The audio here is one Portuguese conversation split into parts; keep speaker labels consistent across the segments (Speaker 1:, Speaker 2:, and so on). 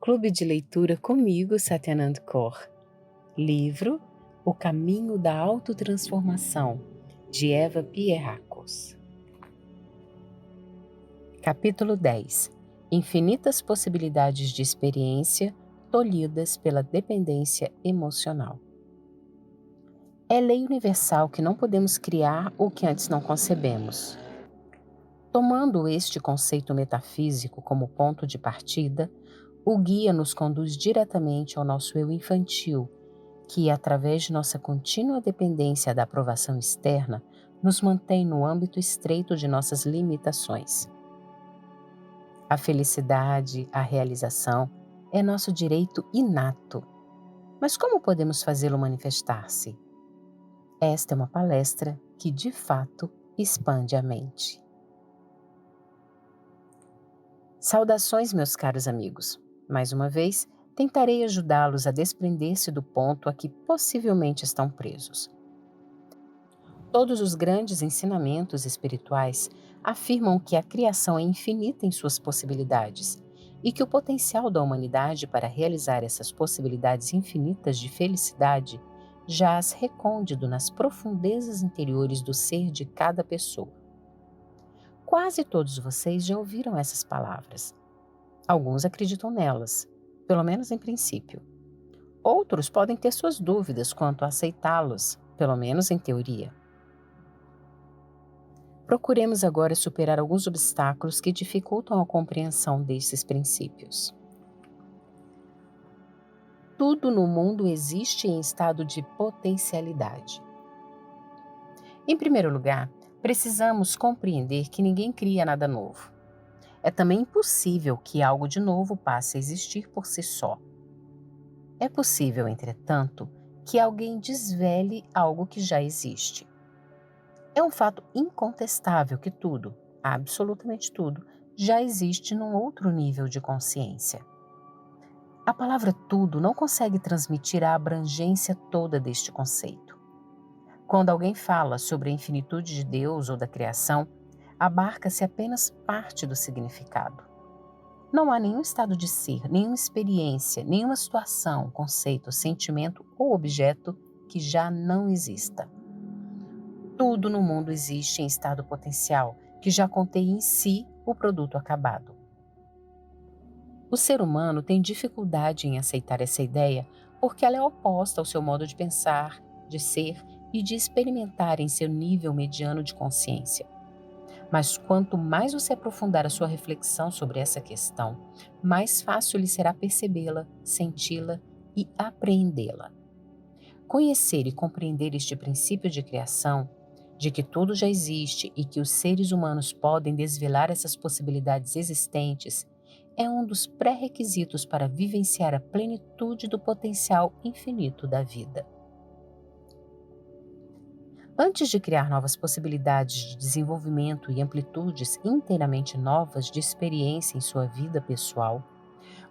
Speaker 1: Clube de leitura comigo, Satyanand Kaur. Livro O Caminho da Autotransformação, de Eva Pierrakos. Capítulo 10. Infinitas possibilidades de experiência tolhidas pela dependência emocional. É lei universal que não podemos criar o que antes não concebemos. Tomando este conceito metafísico como ponto de partida, o guia nos conduz diretamente ao nosso eu infantil, que, através de nossa contínua dependência da aprovação externa, nos mantém no âmbito estreito de nossas limitações. A felicidade, a realização, é nosso direito inato. Mas como podemos fazê-lo manifestar-se? Esta é uma palestra que, de fato, expande a mente. Saudações, meus caros amigos. Mais uma vez, tentarei ajudá-los a desprender-se do ponto a que possivelmente estão presos. Todos os grandes ensinamentos espirituais afirmam que a criação é infinita em suas possibilidades e que o potencial da humanidade para realizar essas possibilidades infinitas de felicidade jaz recôndito nas profundezas interiores do ser de cada pessoa. Quase todos vocês já ouviram essas palavras. Alguns acreditam nelas, pelo menos em princípio. Outros podem ter suas dúvidas quanto a aceitá-los, pelo menos em teoria. Procuremos agora superar alguns obstáculos que dificultam a compreensão desses princípios. Tudo no mundo existe em estado de potencialidade. Em primeiro lugar, precisamos compreender que ninguém cria nada novo. É também impossível que algo de novo passe a existir por si só. É possível, entretanto, que alguém desvele algo que já existe. É um fato incontestável que tudo, absolutamente tudo, já existe num outro nível de consciência. A palavra tudo não consegue transmitir a abrangência toda deste conceito. Quando alguém fala sobre a infinitude de Deus ou da criação, abarca-se apenas parte do significado. Não há nenhum estado de ser, nenhuma experiência, nenhuma situação, conceito, sentimento ou objeto que já não exista. Tudo no mundo existe em estado potencial, que já contém em si o produto acabado. O ser humano tem dificuldade em aceitar essa ideia porque ela é oposta ao seu modo de pensar, de ser e de experimentar em seu nível mediano de consciência. Mas quanto mais você aprofundar a sua reflexão sobre essa questão, mais fácil lhe será percebê-la, senti-la e apreendê-la. Conhecer e compreender este princípio de criação, de que tudo já existe e que os seres humanos podem desvelar essas possibilidades existentes, é um dos pré-requisitos para vivenciar a plenitude do potencial infinito da vida. Antes de criar novas possibilidades de desenvolvimento e amplitudes inteiramente novas de experiência em sua vida pessoal,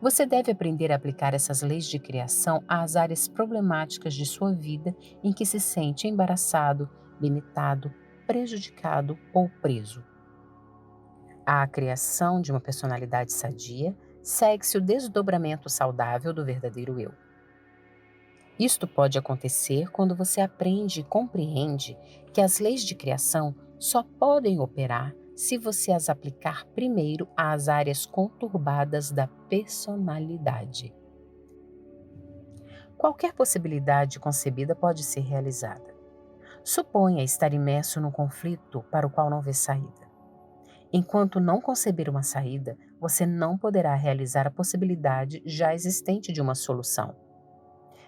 Speaker 1: você deve aprender a aplicar essas leis de criação às áreas problemáticas de sua vida em que se sente embaraçado, limitado, prejudicado ou preso. À criação de uma personalidade sadia, segue-se o desdobramento saudável do verdadeiro eu. Isto pode acontecer quando você aprende e compreende que as leis de criação só podem operar se você as aplicar primeiro às áreas conturbadas da personalidade. Qualquer possibilidade concebida pode ser realizada. Suponha estar imerso num conflito para o qual não vê saída. Enquanto não conceber uma saída, você não poderá realizar a possibilidade já existente de uma solução.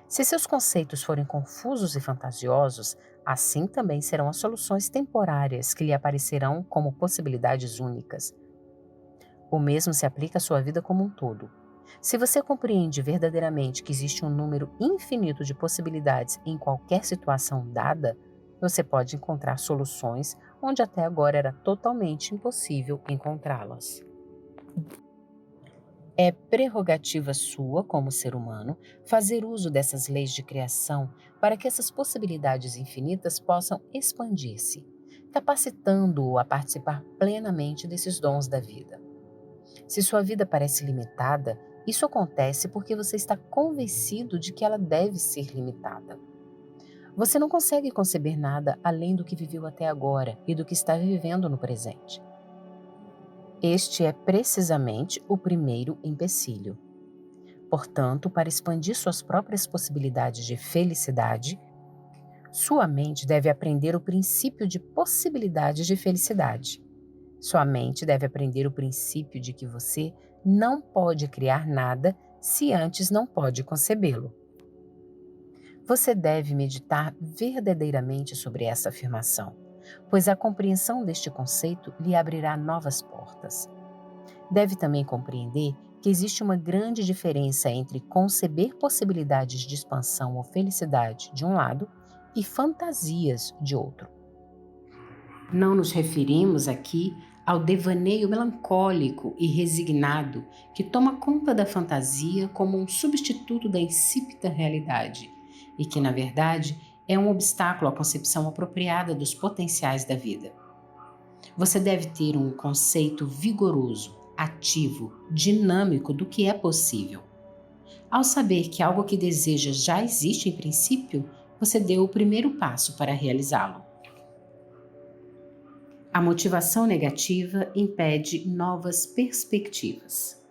Speaker 1: Se seus conceitos forem confusos e fantasiosos, assim também serão as soluções temporárias que lhe aparecerão como possibilidades únicas. O mesmo se aplica à sua vida como um todo. Se você compreende verdadeiramente que existe um número infinito de possibilidades em qualquer situação dada, você pode encontrar soluções onde até agora era totalmente impossível encontrá-las. É prerrogativa sua, como ser humano, fazer uso dessas leis de criação para que essas possibilidades infinitas possam expandir-se, capacitando-o a participar plenamente desses dons da vida. Se sua vida parece limitada, Isso acontece porque você está convencido de que ela deve ser limitada. Você não consegue conceber nada além do que viveu até agora e do que está vivendo no presente. Este é precisamente o primeiro empecilho. Portanto, para expandir suas próprias possibilidades de felicidade, sua mente deve aprender o princípio de possibilidades de felicidade. Sua mente deve aprender o princípio de que você não pode criar nada se antes não pode concebê-lo. Você deve meditar verdadeiramente sobre essa afirmação, pois a compreensão deste conceito lhe abrirá novas portas. Deve também compreender que existe uma grande diferença entre conceber possibilidades de expansão ou felicidade de um lado e fantasias de outro. Não nos referimos aqui ao devaneio melancólico e resignado que toma conta da fantasia como um substituto da insípida realidade e que, na verdade, é um obstáculo à concepção apropriada dos potenciais da vida. Você deve ter um conceito vigoroso, ativo, dinâmico do que é possível. Ao saber que algo que deseja já existe em princípio, você deu o primeiro passo para realizá-lo. A motivação negativa impede novas perspectivas.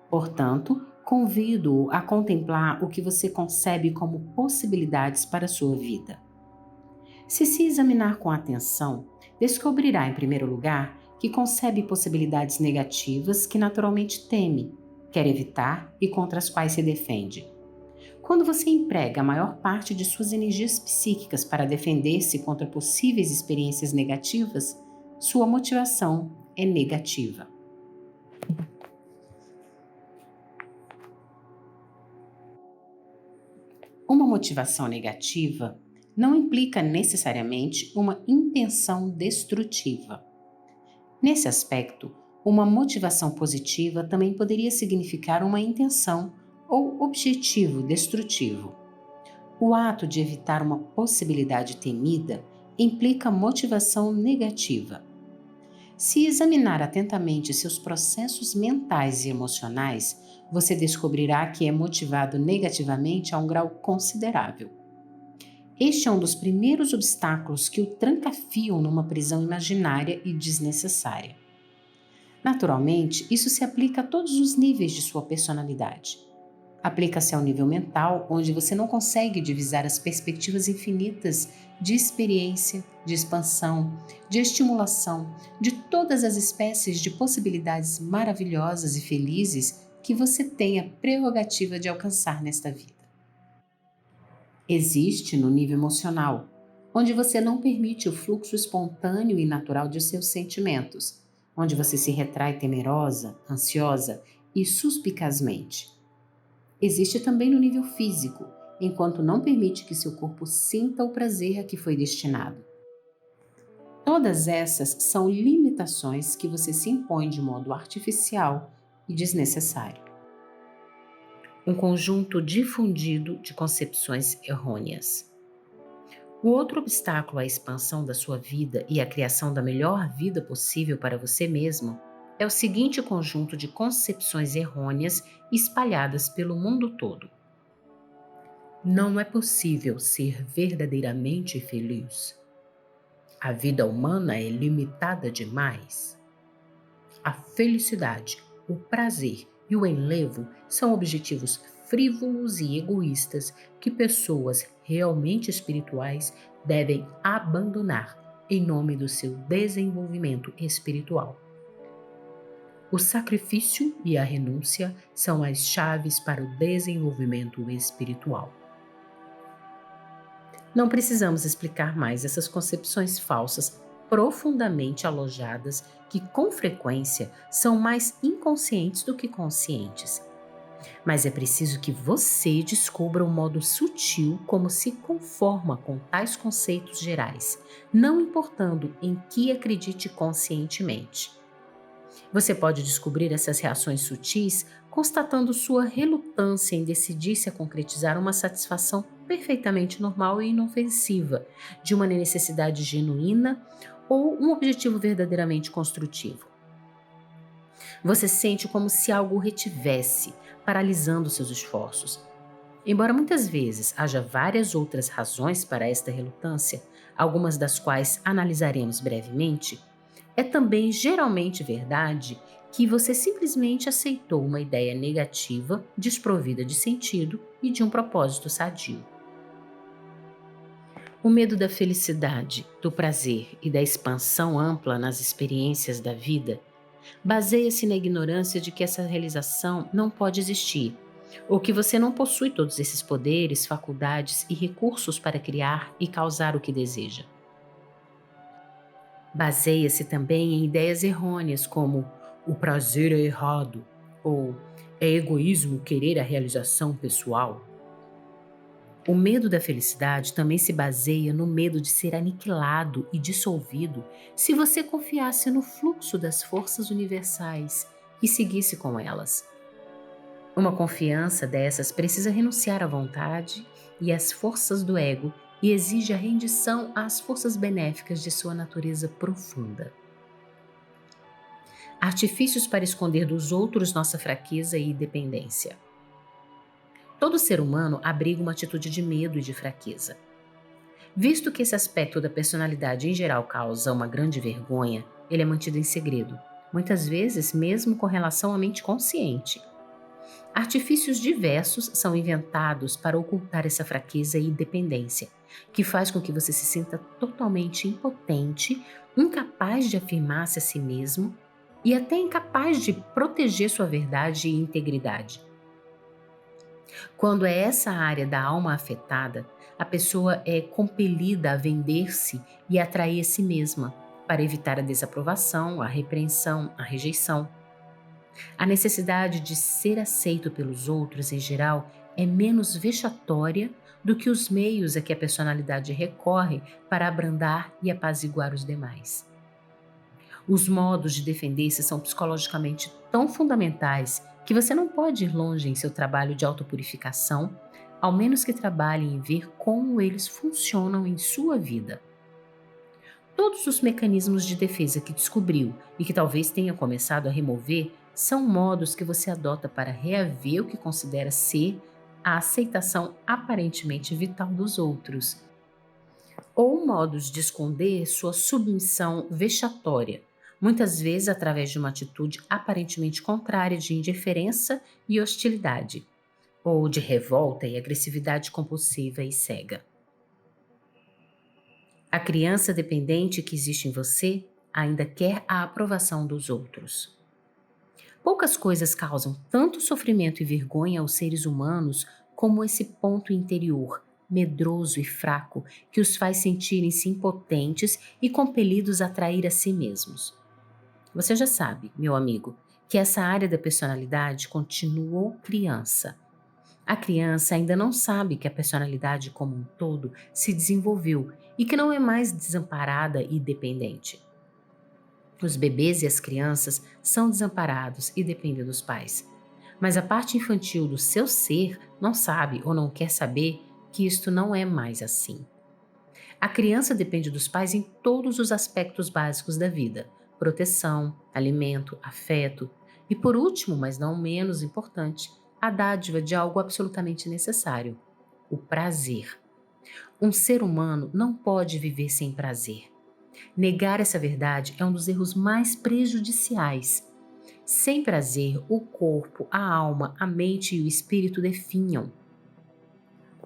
Speaker 1: Portanto, convido-o a contemplar o que você concebe como possibilidades para a sua vida. Se examinar com atenção, descobrirá, em primeiro lugar, que concebe possibilidades negativas que naturalmente teme, quer evitar e contra as quais se defende. Quando você emprega a maior parte de suas energias psíquicas para defender-se contra possíveis experiências negativas, sua motivação é negativa. Uma motivação negativa não implica necessariamente uma intenção destrutiva. Nesse aspecto, uma motivação positiva também poderia significar uma intenção ou objetivo destrutivo. O ato de evitar uma possibilidade temida implica motivação negativa. Se examinar atentamente seus processos mentais e emocionais, você descobrirá que é motivado negativamente a um grau considerável. Este é um dos primeiros obstáculos que o trancafiam numa prisão imaginária e desnecessária. Naturalmente, isso se aplica a todos os níveis de sua personalidade. Aplica-se ao nível mental, onde você não consegue divisar as perspectivas infinitas de experiência, de expansão, de estimulação, de todas as espécies de possibilidades maravilhosas e felizes que você tem a prerrogativa de alcançar nesta vida. Existe no nível emocional, onde você não permite o fluxo espontâneo e natural de seus sentimentos, onde você se retrai temerosa, ansiosa e suspicazmente. Existe também no nível físico, enquanto não permite que seu corpo sinta o prazer a que foi destinado. Todas essas são limitações que você se impõe de modo artificial e desnecessário. Um conjunto difundido de concepções errôneas. O outro obstáculo à expansão da sua vida e à criação da melhor vida possível para você mesmo é o seguinte conjunto de concepções errôneas espalhadas pelo mundo todo. Não é possível ser verdadeiramente feliz. A vida humana é limitada demais. A felicidade, o prazer e o enlevo são objetivos frívolos e egoístas que pessoas realmente espirituais devem abandonar em nome do seu desenvolvimento espiritual. O sacrifício e a renúncia são as chaves para o desenvolvimento espiritual. Não precisamos explicar mais essas concepções falsas profundamente alojadas que, com frequência, são mais inconscientes do que conscientes. Mas é preciso que você descubra um modo sutil como se conforma com tais conceitos gerais, não importando em que acredite conscientemente. Você pode descobrir essas reações sutis constatando sua relutância em decidir-se a concretizar uma satisfação perfeitamente normal e inofensiva de uma necessidade genuína ou um objetivo verdadeiramente construtivo. Você sente como se algo o retivesse, paralisando seus esforços. Embora muitas vezes haja várias outras razões para esta relutância, algumas das quais analisaremos brevemente, é também geralmente verdade que você simplesmente aceitou uma ideia negativa, desprovida de sentido e de um propósito sadio. O medo da felicidade, do prazer e da expansão ampla nas experiências da vida baseia-se na ignorância de que essa realização não pode existir, ou que você não possui todos esses poderes, faculdades e recursos para criar e causar o que deseja. Baseia-se também em ideias errôneas como o prazer é errado ou é egoísmo querer a realização pessoal. O medo da felicidade também se baseia no medo de ser aniquilado e dissolvido se você confiasse no fluxo das forças universais e seguisse com elas. Uma confiança dessas precisa renunciar à vontade e às forças do ego e exige a rendição às forças benéficas de sua natureza profunda. Artifícios para esconder dos outros nossa fraqueza e dependência. Todo ser humano abriga uma atitude de medo e de fraqueza. Visto que esse aspecto da personalidade em geral causa uma grande vergonha, ele é mantido em segredo, muitas vezes mesmo com relação à mente consciente. Artifícios diversos são inventados para ocultar essa fraqueza e dependência, que faz com que você se sinta totalmente impotente, incapaz de afirmar-se a si mesmo e até incapaz de proteger sua verdade e integridade. Quando é essa área da alma afetada, a pessoa é compelida a vender-se e atrair a si mesma, para evitar a desaprovação, a repreensão, a rejeição. A necessidade de ser aceito pelos outros, em geral, é menos vexatória do que os meios a que a personalidade recorre para abrandar e apaziguar os demais. Os modos de defender-se são psicologicamente tão fundamentais que você não pode ir longe em seu trabalho de autopurificação, ao menos que trabalhe em ver como eles funcionam em sua vida. Todos os mecanismos de defesa que descobriu e que talvez tenha começado a remover são modos que você adota para reaver o que considera ser a aceitação aparentemente vital dos outros, ou modos de esconder sua submissão vexatória, muitas vezes através de uma atitude aparentemente contrária de indiferença e hostilidade, ou de revolta e agressividade compulsiva e cega. A criança dependente que existe em você ainda quer a aprovação dos outros. Poucas coisas causam tanto sofrimento e vergonha aos seres humanos como esse ponto interior, medroso e fraco, que os faz sentirem-se impotentes e compelidos a trair a si mesmos. Você já sabe, meu amigo, que essa área da personalidade continuou criança. A criança ainda não sabe que a personalidade como um todo se desenvolveu e que não é mais desamparada e dependente. Os bebês e as crianças são desamparados e dependem dos pais. Mas a parte infantil do seu ser não sabe ou não quer saber que isto não é mais assim. A criança depende dos pais em todos os aspectos básicos da vida: proteção, alimento, afeto e, por último, mas não menos importante, a dádiva de algo absolutamente necessário: o prazer. Um ser humano não pode viver sem prazer. Negar essa verdade é um dos erros mais prejudiciais. Sem prazer, o corpo, a alma, a mente e o espírito definham.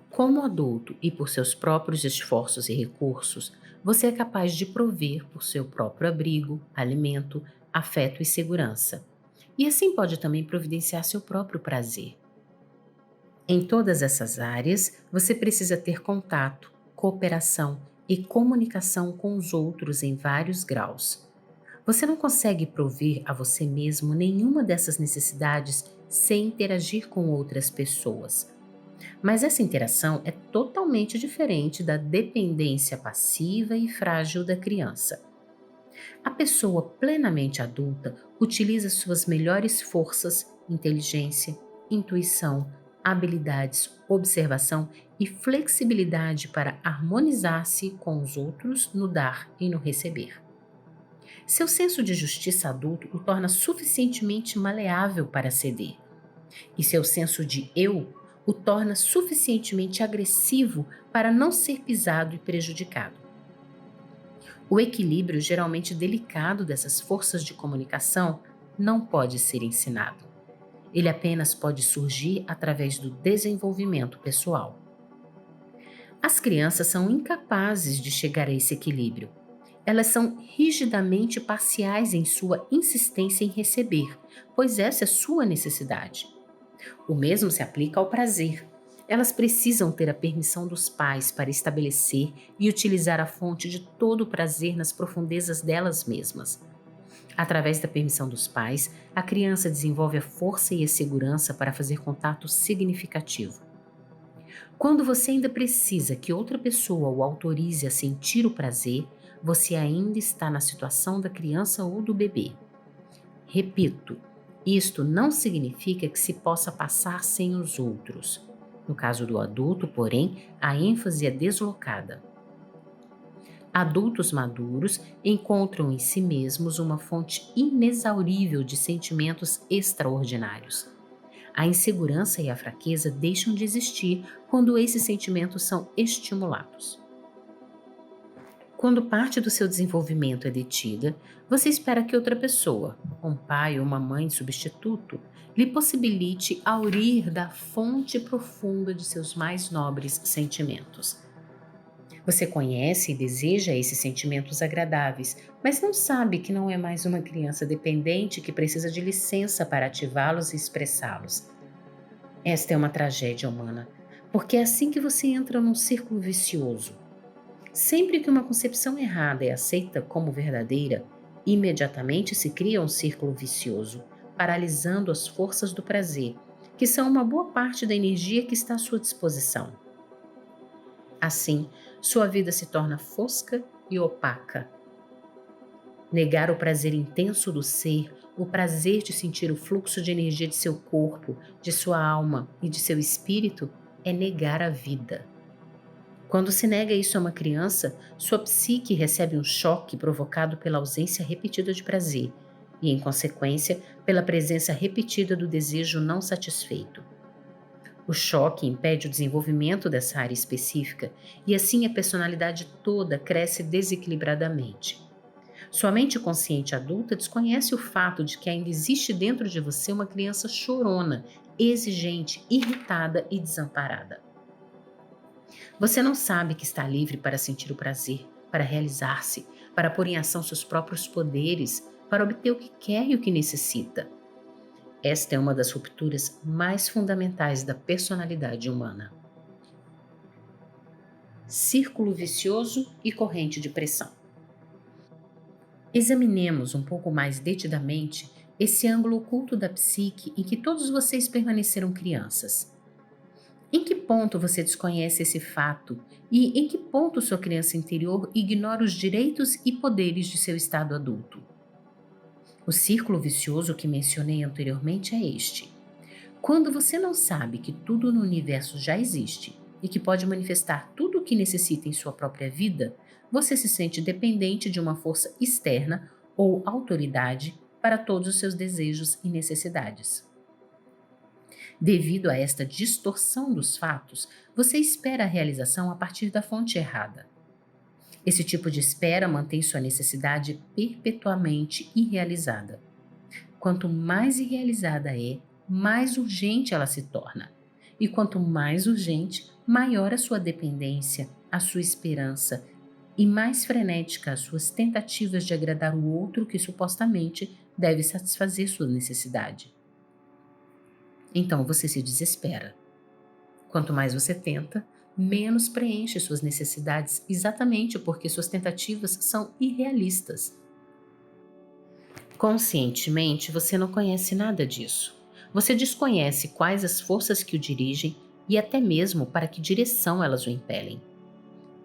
Speaker 1: Como adulto e por seus próprios esforços e recursos, você é capaz de prover por seu próprio abrigo, alimento, afeto e segurança. E assim pode também providenciar seu próprio prazer. Em todas essas áreas, você precisa ter contato, cooperação e comunicação com os outros em vários graus. Você não consegue prover a você mesmo nenhuma dessas necessidades sem interagir com outras pessoas. Mas essa interação é totalmente diferente da dependência passiva e frágil da criança. A pessoa plenamente adulta utiliza suas melhores forças, inteligência, intuição, habilidades, observação e flexibilidade para harmonizar-se com os outros no dar e no receber. Seu senso de justiça adulto o torna suficientemente maleável para ceder, e seu senso de eu o torna suficientemente agressivo para não ser pisado e prejudicado. O equilíbrio geralmente delicado dessas forças de comunicação não pode ser ensinado. Ele apenas pode surgir através do desenvolvimento pessoal. As crianças são incapazes de chegar a esse equilíbrio. Elas são rigidamente parciais em sua insistência em receber, pois essa é sua necessidade. O mesmo se aplica ao prazer. Elas precisam ter a permissão dos pais para estabelecer e utilizar a fonte de todo o prazer nas profundezas delas mesmas. Através da permissão dos pais, a criança desenvolve a força e a segurança para fazer contato significativo. Quando você ainda precisa que outra pessoa o autorize a sentir o prazer, você ainda está na situação da criança ou do bebê. Repito, isto não significa que se possa passar sem os outros. No caso do adulto, porém, a ênfase é deslocada. Adultos maduros encontram em si mesmos uma fonte inexaurível de sentimentos extraordinários. A insegurança e a fraqueza deixam de existir quando esses sentimentos são estimulados. Quando parte do seu desenvolvimento é detida, você espera que outra pessoa, um pai ou uma mãe substituto, lhe possibilite aurir da fonte profunda de seus mais nobres sentimentos. Você conhece e deseja esses sentimentos agradáveis, mas não sabe que não é mais uma criança dependente que precisa de licença para ativá-los e expressá-los. Esta é uma tragédia humana, porque é assim que você entra num círculo vicioso. Sempre que uma concepção errada é aceita como verdadeira, imediatamente se cria um círculo vicioso, paralisando as forças do prazer, que são uma boa parte da energia que está à sua disposição. Assim, sua vida se torna fosca e opaca. Negar o prazer intenso do ser, o prazer de sentir o fluxo de energia de seu corpo, de sua alma e de seu espírito, é negar a vida. Quando se nega isso a uma criança, sua psique recebe um choque provocado pela ausência repetida de prazer e, em consequência, pela presença repetida do desejo não satisfeito. O choque impede o desenvolvimento dessa área específica e, assim, a personalidade toda cresce desequilibradamente. Sua mente consciente adulta desconhece o fato de que ainda existe dentro de você uma criança chorona, exigente, irritada e desamparada. Você não sabe que está livre para sentir o prazer, para realizar-se, para pôr em ação seus próprios poderes, para obter o que quer e o que necessita. Esta é uma das rupturas mais fundamentais da personalidade humana. Círculo vicioso e corrente de pressão. Examinemos um pouco mais detidamente esse ângulo oculto da psique em que todos vocês permaneceram crianças. Em que ponto você desconhece esse fato e em que ponto sua criança interior ignora os direitos e poderes de seu estado adulto? O círculo vicioso que mencionei anteriormente é este. Quando você não sabe que tudo no universo já existe e que pode manifestar tudo o que necessita em sua própria vida, você se sente dependente de uma força externa ou autoridade para todos os seus desejos e necessidades. Devido a esta distorção dos fatos, você espera a realização a partir da fonte errada. Esse tipo de espera mantém sua necessidade perpetuamente irrealizada. Quanto mais irrealizada é, mais urgente ela se torna. E quanto mais urgente, maior a sua dependência, a sua esperança e mais frenética as suas tentativas de agradar o outro que supostamente deve satisfazer sua necessidade. Então você se desespera. Quanto mais você tenta, menos preenche suas necessidades exatamente porque suas tentativas são irrealistas. Conscientemente, você não conhece nada disso. Você desconhece quais as forças que o dirigem e até mesmo para que direção elas o impelem.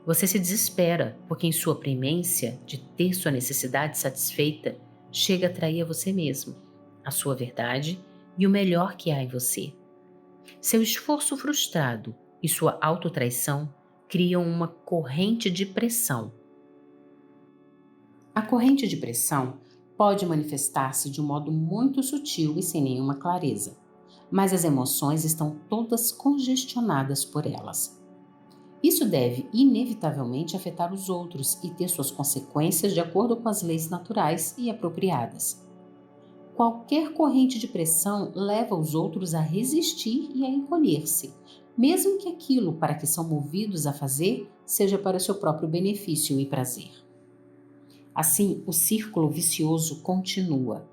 Speaker 1: Você se desespera porque em sua premência de ter sua necessidade satisfeita, chega a trair a você mesmo, a sua verdade e o melhor que há em você. Seu esforço frustrado e sua autotraição criam uma corrente de pressão. A corrente de pressão pode manifestar-se de um modo muito sutil e sem nenhuma clareza, mas as emoções estão todas congestionadas por elas. Isso deve, inevitavelmente, afetar os outros e ter suas consequências de acordo com as leis naturais e apropriadas. Qualquer corrente de pressão leva os outros a resistir e a encolher-se, mesmo que aquilo para que são movidos a fazer seja para seu próprio benefício e prazer. Assim, o círculo vicioso continua.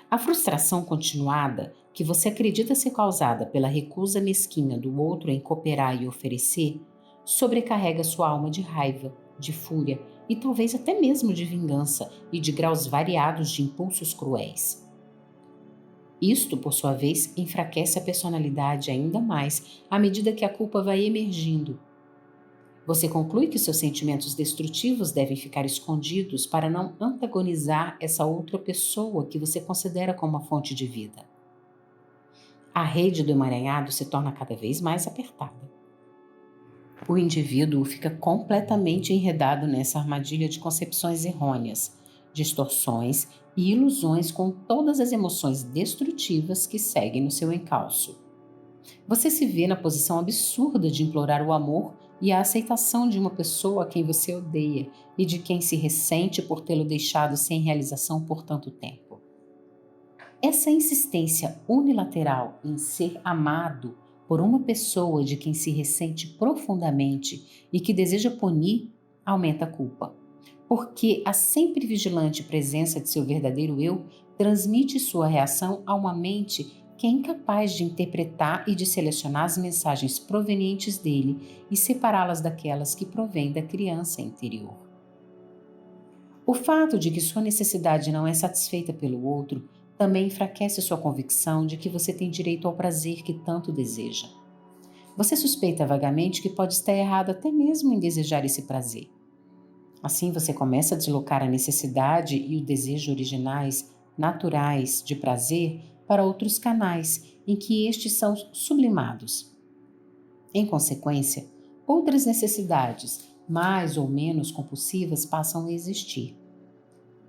Speaker 1: A frustração continuada, que você acredita ser causada pela recusa mesquinha do outro em cooperar e oferecer, sobrecarrega sua alma de raiva, de fúria e talvez até mesmo de vingança e de graus variados de impulsos cruéis. Isto, por sua vez, enfraquece a personalidade ainda mais à medida que a culpa vai emergindo. Você conclui que seus sentimentos destrutivos devem ficar escondidos para não antagonizar essa outra pessoa que você considera como uma fonte de vida. A rede do emaranhado se torna cada vez mais apertada. O indivíduo fica completamente enredado nessa armadilha de concepções errôneas, distorções e ilusões com todas as emoções destrutivas que seguem no seu encalço. Você se vê na posição absurda de implorar o amor e a aceitação de uma pessoa a quem você odeia e de quem se ressente por tê-lo deixado sem realização por tanto tempo. Essa insistência unilateral em ser amado por uma pessoa de quem se ressente profundamente e que deseja punir aumenta a culpa, porque a sempre vigilante presença de seu verdadeiro eu transmite sua reação a uma mente que é incapaz de interpretar e de selecionar as mensagens provenientes dele e separá-las daquelas que provêm da criança interior. O fato de que sua necessidade não é satisfeita pelo outro também enfraquece sua convicção de que você tem direito ao prazer que tanto deseja. Você suspeita vagamente que pode estar errado até mesmo em desejar esse prazer. Assim, você começa a deslocar a necessidade e o desejo originais, naturais, de prazer para outros canais em que estes são sublimados. Em consequência, outras necessidades, mais ou menos compulsivas, passam a existir.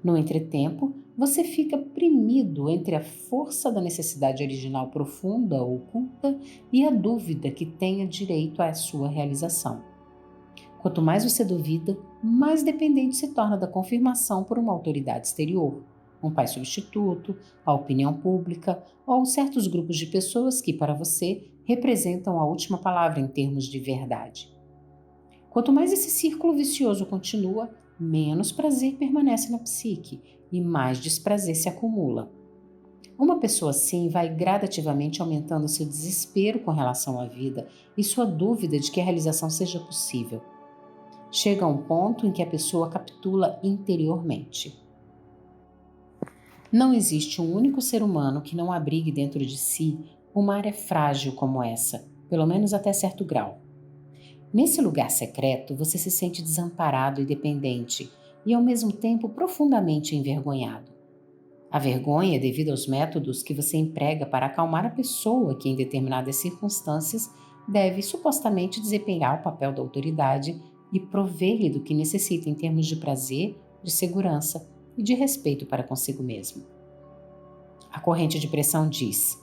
Speaker 1: No entretempo, você fica premido entre a força da necessidade original profunda, oculta, e a dúvida que tenha direito à sua realização. Quanto mais você duvida, mais dependente se torna da confirmação por uma autoridade exterior, um pai substituto, a opinião pública ou certos grupos de pessoas que, para você, representam a última palavra em termos de verdade. Quanto mais esse círculo vicioso continua, menos prazer permanece na psique e mais desprazer se acumula. Uma pessoa assim vai gradativamente aumentando seu desespero com relação à vida e sua dúvida de que a realização seja possível. Chega a um ponto em que a pessoa capitula interiormente. Não existe um único ser humano que não abrigue dentro de si uma área frágil como essa, pelo menos até certo grau. Nesse lugar secreto, você se sente desamparado e dependente e, ao mesmo tempo, profundamente envergonhado. A vergonha é devido aos métodos que você emprega para acalmar a pessoa que, em determinadas circunstâncias, deve supostamente desempenhar o papel da autoridade e prover-lhe do que necessita em termos de prazer, de segurança e de respeito para consigo mesmo. A corrente de pressão diz: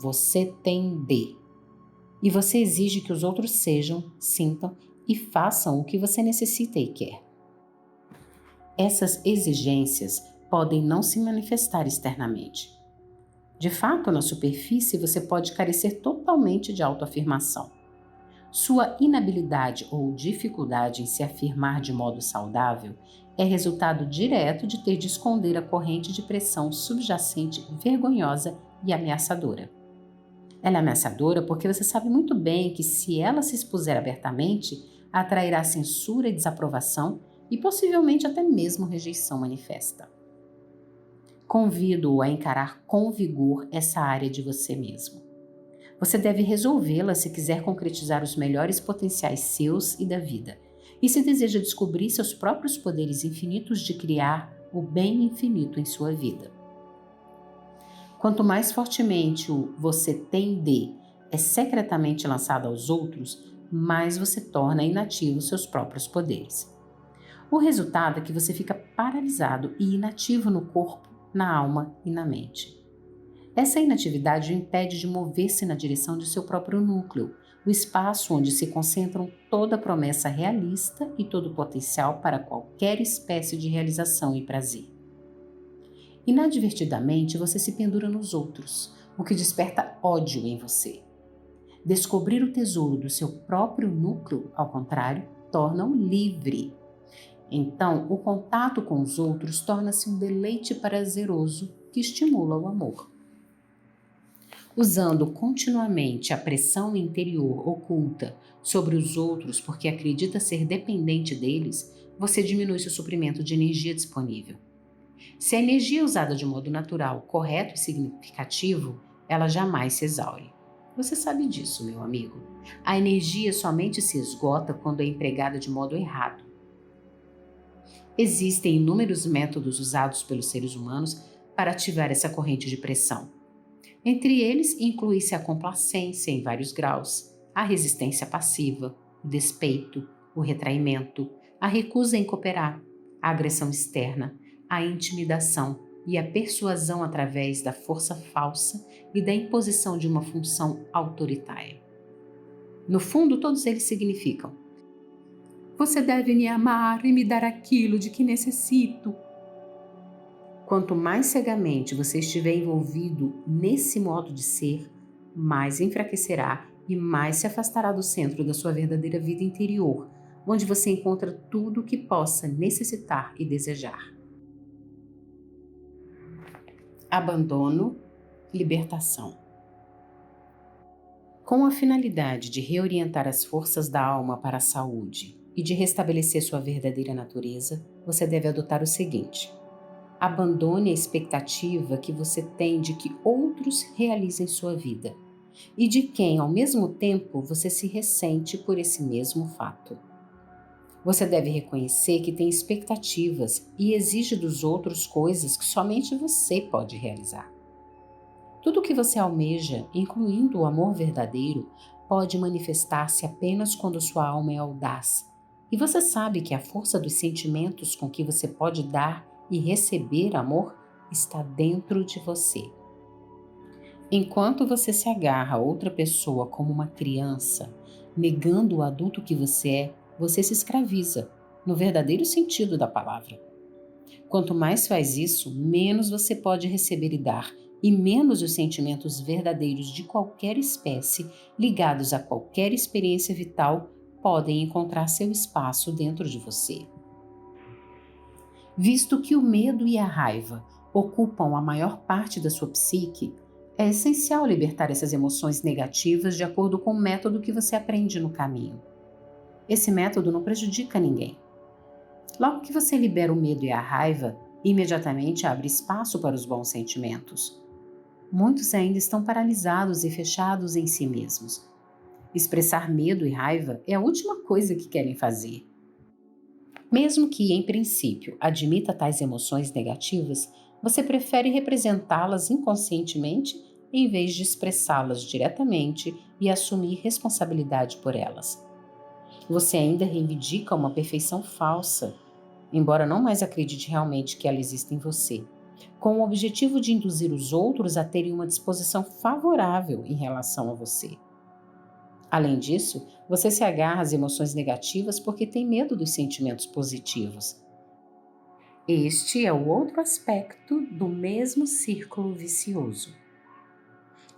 Speaker 1: você tem de. E você exige que os outros sejam, sintam e façam o que você necessita e quer. Essas exigências podem não se manifestar externamente. De fato, na superfície, você pode carecer totalmente de autoafirmação. Sua inabilidade ou dificuldade em se afirmar de modo saudável é resultado direto de ter de esconder a corrente de pressão subjacente vergonhosa e ameaçadora. Ela é ameaçadora porque você sabe muito bem que, se ela se expuser abertamente, atrairá censura e desaprovação e possivelmente até mesmo rejeição manifesta. Convido-o a encarar com vigor essa área de você mesmo. Você deve resolvê-la se quiser concretizar os melhores potenciais seus e da vida, e se deseja descobrir seus próprios poderes infinitos de criar o bem infinito em sua vida. Quanto mais fortemente o você tem de é secretamente lançado aos outros, mais você torna inativos seus próprios poderes. O resultado é que você fica paralisado e inativo no corpo, na alma e na mente. Essa inatividade o impede de mover-se na direção de seu próprio núcleo, o espaço onde se concentram toda a promessa realista e todo o potencial para qualquer espécie de realização e prazer. Inadvertidamente, você se pendura nos outros, o que desperta ódio em você. Descobrir o tesouro do seu próprio núcleo, ao contrário, torna-o livre. Então, o contato com os outros torna-se um deleite prazeroso que estimula o amor. Usando continuamente a pressão interior oculta sobre os outros porque acredita ser dependente deles, você diminui seu suprimento de energia disponível. Se a energia é usada de modo natural, correto e significativo, ela jamais se exaure. Você sabe disso, meu amigo. A energia somente se esgota quando é empregada de modo errado. Existem inúmeros métodos usados pelos seres humanos para ativar essa corrente de pressão. Entre eles, inclui-se a complacência em vários graus, a resistência passiva, o despeito, o retraimento, a recusa em cooperar, a agressão externa, a intimidação e a persuasão através da força falsa e da imposição de uma função autoritária. No fundo, todos eles significam: você deve me amar e me dar aquilo de que necessito. Quanto mais cegamente você estiver envolvido nesse modo de ser, mais enfraquecerá e mais se afastará do centro da sua verdadeira vida interior, onde você encontra tudo o que possa necessitar e desejar. Abandono, libertação. Com a finalidade de reorientar as forças da alma para a saúde e de restabelecer sua verdadeira natureza, você deve adotar o seguinte: abandone a expectativa que você tem de que outros realizem sua vida e de quem, ao mesmo tempo, você se ressente por esse mesmo fato. Você deve reconhecer que tem expectativas e exige dos outros coisas que somente você pode realizar. Tudo o que você almeja, incluindo o amor verdadeiro, pode manifestar-se apenas quando sua alma é audaz. E você sabe que a força dos sentimentos com que você pode dar e receber amor está dentro de você. Enquanto você se agarra a outra pessoa como uma criança, negando o adulto que você se escraviza, no verdadeiro sentido da palavra. Quanto mais faz isso, menos você pode receber e dar, e menos os sentimentos verdadeiros de qualquer espécie, ligados a qualquer experiência vital, podem encontrar seu espaço dentro de você. Visto que o medo e a raiva ocupam a maior parte da sua psique, é essencial libertar essas emoções negativas de acordo com o método que você aprende no caminho. Esse método não prejudica ninguém. Logo que você libera o medo e a raiva, imediatamente abre espaço para os bons sentimentos. Muitos ainda estão paralisados e fechados em si mesmos. Expressar medo e raiva é a última coisa que querem fazer. Mesmo que, em princípio, admita tais emoções negativas, você prefere representá-las inconscientemente em vez de expressá-las diretamente e assumir responsabilidade por elas. Você ainda reivindica uma perfeição falsa, embora não mais acredite realmente que ela existe em você, com o objetivo de induzir os outros a terem uma disposição favorável em relação a você. Além disso, você se agarra às emoções negativas porque tem medo dos sentimentos positivos. Este é o outro aspecto do mesmo círculo vicioso.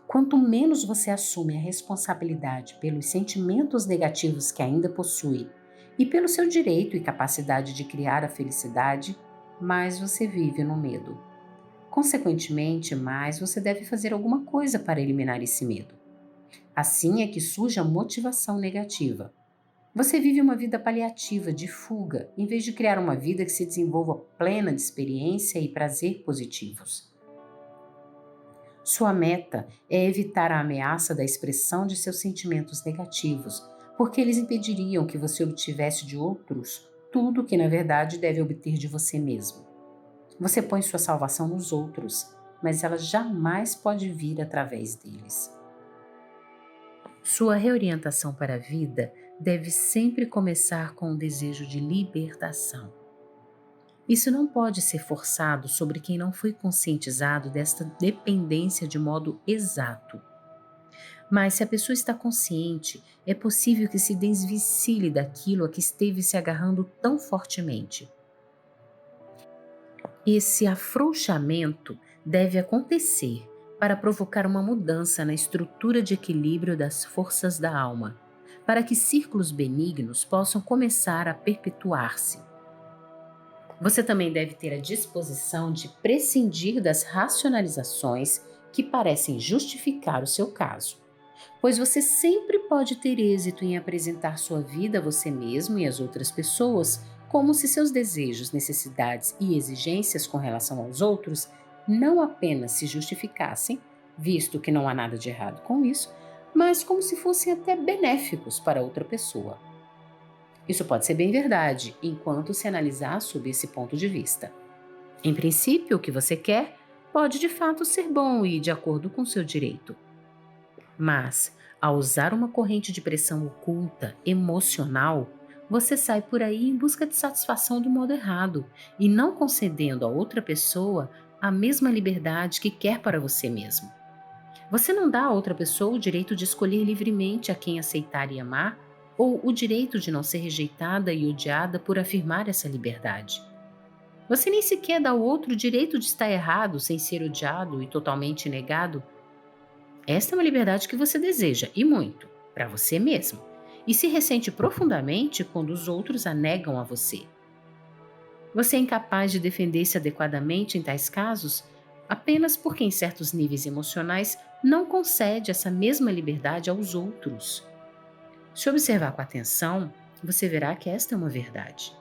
Speaker 1: Quanto menos você assume a responsabilidade pelos sentimentos negativos que ainda possui e pelo seu direito e capacidade de criar a felicidade, mais você vive no medo. Consequentemente, mais você deve fazer alguma coisa para eliminar esse medo. Assim é que surge a motivação negativa. Você vive uma vida paliativa, de fuga, em vez de criar uma vida que se desenvolva plena de experiência e prazer positivos. Sua meta é evitar a ameaça da expressão de seus sentimentos negativos, porque eles impediriam que você obtivesse de outros tudo o que na verdade deve obter de você mesmo. Você põe sua salvação nos outros, mas ela jamais pode vir através deles. Sua reorientação para a vida deve sempre começar com o desejo de libertação. Isso não pode ser forçado sobre quem não foi conscientizado desta dependência de modo exato. Mas se a pessoa está consciente, é possível que se desvencilhe daquilo a que esteve se agarrando tão fortemente. Esse afrouxamento deve acontecer para provocar uma mudança na estrutura de equilíbrio das forças da alma, para que círculos benignos possam começar a perpetuar-se. Você também deve ter a disposição de prescindir das racionalizações que parecem justificar o seu caso, pois você sempre pode ter êxito em apresentar sua vida a você mesmo e às outras pessoas como se seus desejos, necessidades e exigências com relação aos outros não apenas se justificassem, visto que não há nada de errado com isso, mas como se fossem até benéficos para outra pessoa. Isso pode ser bem verdade, enquanto se analisar sob esse ponto de vista. Em princípio, o que você quer pode de fato ser bom e de acordo com seu direito. Mas, ao usar uma corrente de pressão oculta, emocional, você sai por aí em busca de satisfação do modo errado e não concedendo a outra pessoa a mesma liberdade que quer para você mesmo. Você não dá a outra pessoa o direito de escolher livremente a quem aceitar e amar, ou o direito de não ser rejeitada e odiada por afirmar essa liberdade. Você nem sequer dá ao outro o direito de estar errado sem ser odiado e totalmente negado. Esta é uma liberdade que você deseja, e muito, para você mesmo, e se ressente profundamente quando os outros a negam a você. Você é incapaz de defender-se adequadamente em tais casos apenas porque, em certos níveis emocionais, não concede essa mesma liberdade aos outros. Se observar com atenção, você verá que esta é uma verdade.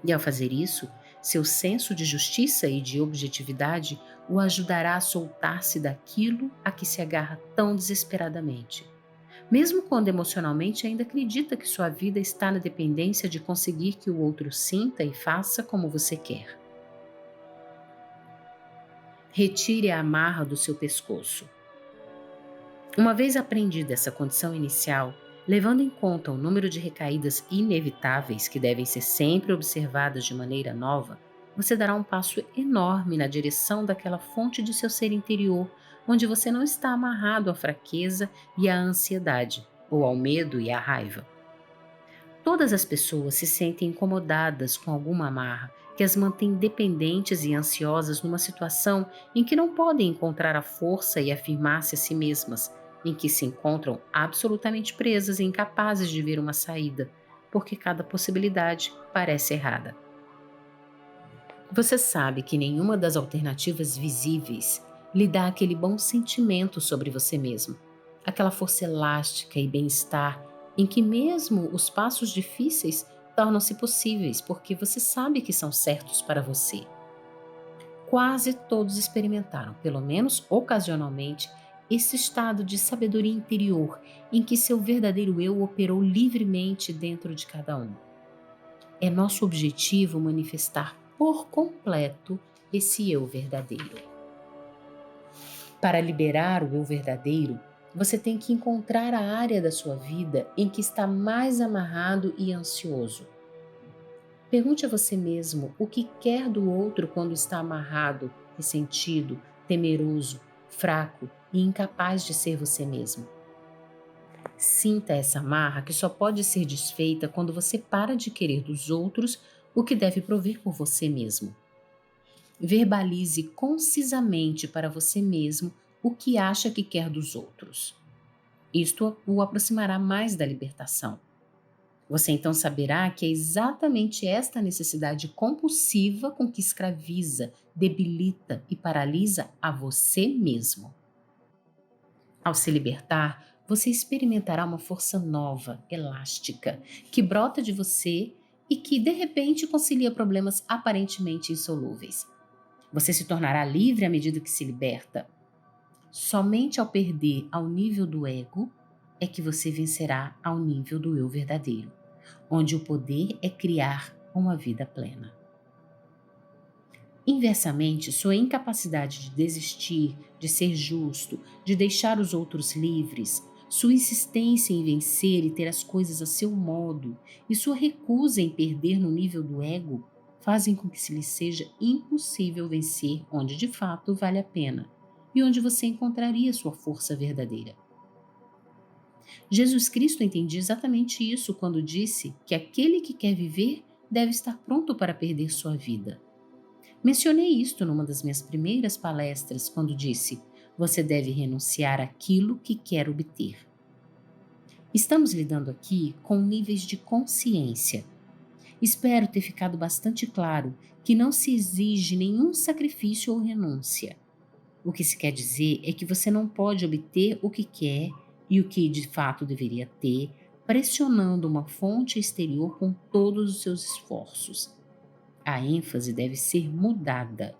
Speaker 1: E ao fazer isso, seu senso de justiça e de objetividade o ajudará a soltar-se daquilo a que se agarra tão desesperadamente, mesmo quando emocionalmente ainda acredita que sua vida está na dependência de conseguir que o outro sinta e faça como você quer. Retire a amarra do seu pescoço. Uma vez aprendida essa condição inicial, levando em conta o número de recaídas inevitáveis que devem ser sempre observadas de maneira nova, você dará um passo enorme na direção daquela fonte de seu ser interior, onde você não está amarrado à fraqueza e à ansiedade, ou ao medo e à raiva. Todas as pessoas se sentem incomodadas com alguma amarra que as mantém dependentes e ansiosas numa situação em que não podem encontrar a força e afirmar-se a si mesmas, em que se encontram absolutamente presas e incapazes de ver uma saída, porque cada possibilidade parece errada. Você sabe que nenhuma das alternativas visíveis lhe dá aquele bom sentimento sobre você mesmo, aquela força elástica e bem-estar em que mesmo os passos difíceis tornam-se possíveis porque você sabe que são certos para você. Quase todos experimentaram, pelo menos ocasionalmente, esse estado de sabedoria interior em que seu verdadeiro eu operou livremente dentro de cada um. É nosso objetivo manifestar por completo esse eu verdadeiro. Para liberar o eu verdadeiro, você tem que encontrar a área da sua vida em que está mais amarrado e ansioso. Pergunte a você mesmo o que quer do outro quando está amarrado, ressentido, temeroso, fraco e incapaz de ser você mesmo. Sinta essa amarra que só pode ser desfeita quando você para de querer dos outros o que deve prover por você mesmo. Verbalize concisamente para você mesmo o que acha que quer dos outros. Isto o aproximará mais da libertação. Você então saberá que é exatamente esta necessidade compulsiva com que escraviza, debilita e paralisa a você mesmo. Ao se libertar, você experimentará uma força nova, elástica, que brota de você e que, de repente, concilia problemas aparentemente insolúveis. Você se tornará livre à medida que se liberta. Somente ao perder ao nível do ego é que você vencerá ao nível do eu verdadeiro, onde o poder é criar uma vida plena. Inversamente, sua incapacidade de desistir, de ser justo, de deixar os outros livres, sua insistência em vencer e ter as coisas a seu modo e sua recusa em perder no nível do ego fazem com que se lhe seja impossível vencer onde de fato vale a pena e onde você encontraria sua força verdadeira. Jesus Cristo entendia exatamente isso quando disse que aquele que quer viver deve estar pronto para perder sua vida. Mencionei isto numa das minhas primeiras palestras quando disse: você deve renunciar àquilo que quer obter. Estamos lidando aqui com níveis de consciência. Espero ter ficado bastante claro que não se exige nenhum sacrifício ou renúncia. O que se quer dizer é que você não pode obter o que quer e o que de fato deveria ter, pressionando uma fonte exterior com todos os seus esforços. A ênfase deve ser mudada.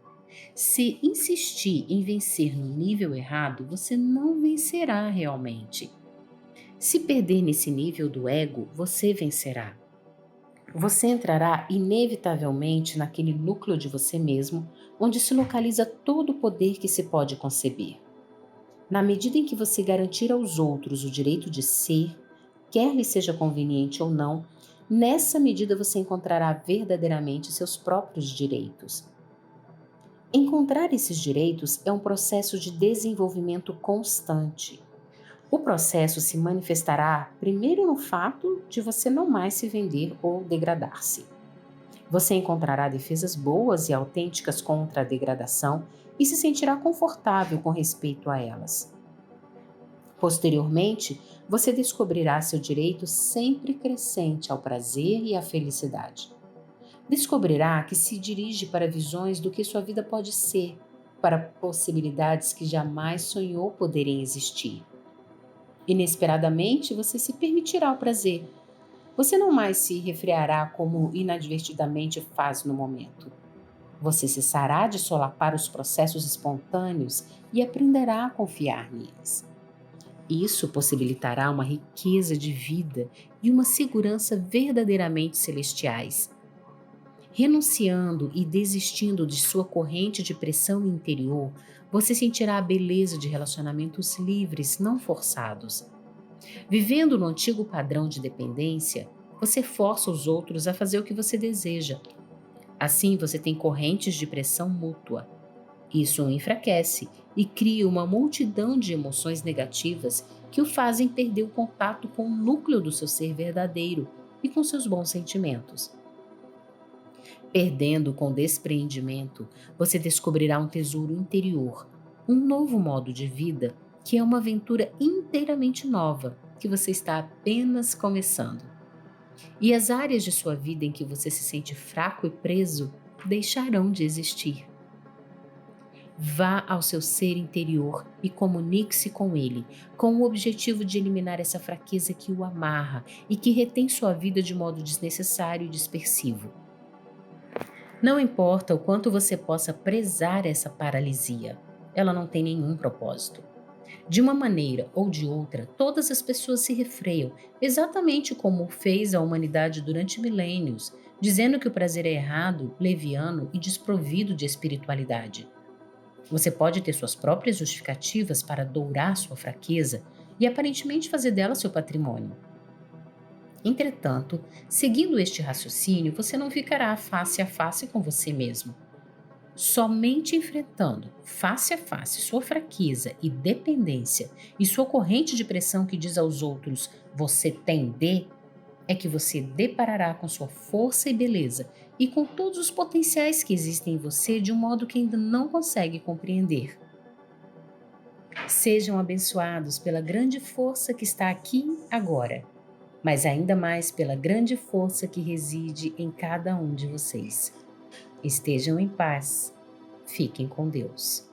Speaker 1: Se insistir em vencer no nível errado, você não vencerá realmente. Se perder nesse nível do ego, você vencerá. Você entrará inevitavelmente naquele núcleo de você mesmo, onde se localiza todo o poder que se pode conceber. Na medida em que você garantir aos outros o direito de ser, quer lhe seja conveniente ou não, nessa medida você encontrará verdadeiramente seus próprios direitos. Encontrar esses direitos é um processo de desenvolvimento constante. O processo se manifestará primeiro no fato de você não mais se vender ou degradar-se. Você encontrará defesas boas e autênticas contra a degradação e se sentirá confortável com respeito a elas. Posteriormente, você descobrirá seu direito sempre crescente ao prazer e à felicidade. Descobrirá que se dirige para visões do que sua vida pode ser, para possibilidades que jamais sonhou poderem existir. Inesperadamente, você se permitirá o prazer. Você não mais se refreará como inadvertidamente faz no momento. Você cessará de solapar os processos espontâneos e aprenderá a confiar neles. Isso possibilitará uma riqueza de vida e uma segurança verdadeiramente celestiais. Renunciando e desistindo de sua corrente de pressão interior, você sentirá a beleza de relacionamentos livres, não forçados. Vivendo no antigo padrão de dependência, você força os outros a fazer o que você deseja. Assim, você tem correntes de pressão mútua. Isso o enfraquece e cria uma multidão de emoções negativas que o fazem perder o contato com o núcleo do seu ser verdadeiro e com seus bons sentimentos. Perdendo com despreendimento, você descobrirá um tesouro interior, um novo modo de vida que é uma aventura inteiramente nova que você está apenas começando. E as áreas de sua vida em que você se sente fraco e preso deixarão de existir. Vá ao seu ser interior e comunique-se com ele, com o objetivo de eliminar essa fraqueza que o amarra e que retém sua vida de modo desnecessário e dispersivo. Não importa o quanto você possa prezar essa paralisia, ela não tem nenhum propósito. De uma maneira ou de outra, todas as pessoas se refreiam, exatamente como fez a humanidade durante milênios, dizendo que o prazer é errado, leviano e desprovido de espiritualidade. Você pode ter suas próprias justificativas para dourar sua fraqueza e aparentemente fazer dela seu patrimônio. Entretanto, seguindo este raciocínio, você não ficará face a face com você mesmo. Somente enfrentando face a face sua fraqueza e dependência e sua corrente de pressão que diz aos outros você tem de, é que você deparará com sua força e beleza e com todos os potenciais que existem em você de um modo que ainda não consegue compreender. Sejam abençoados pela grande força que está aqui agora, mas ainda mais pela grande força que reside em cada um de vocês. Estejam em paz. Fiquem com Deus.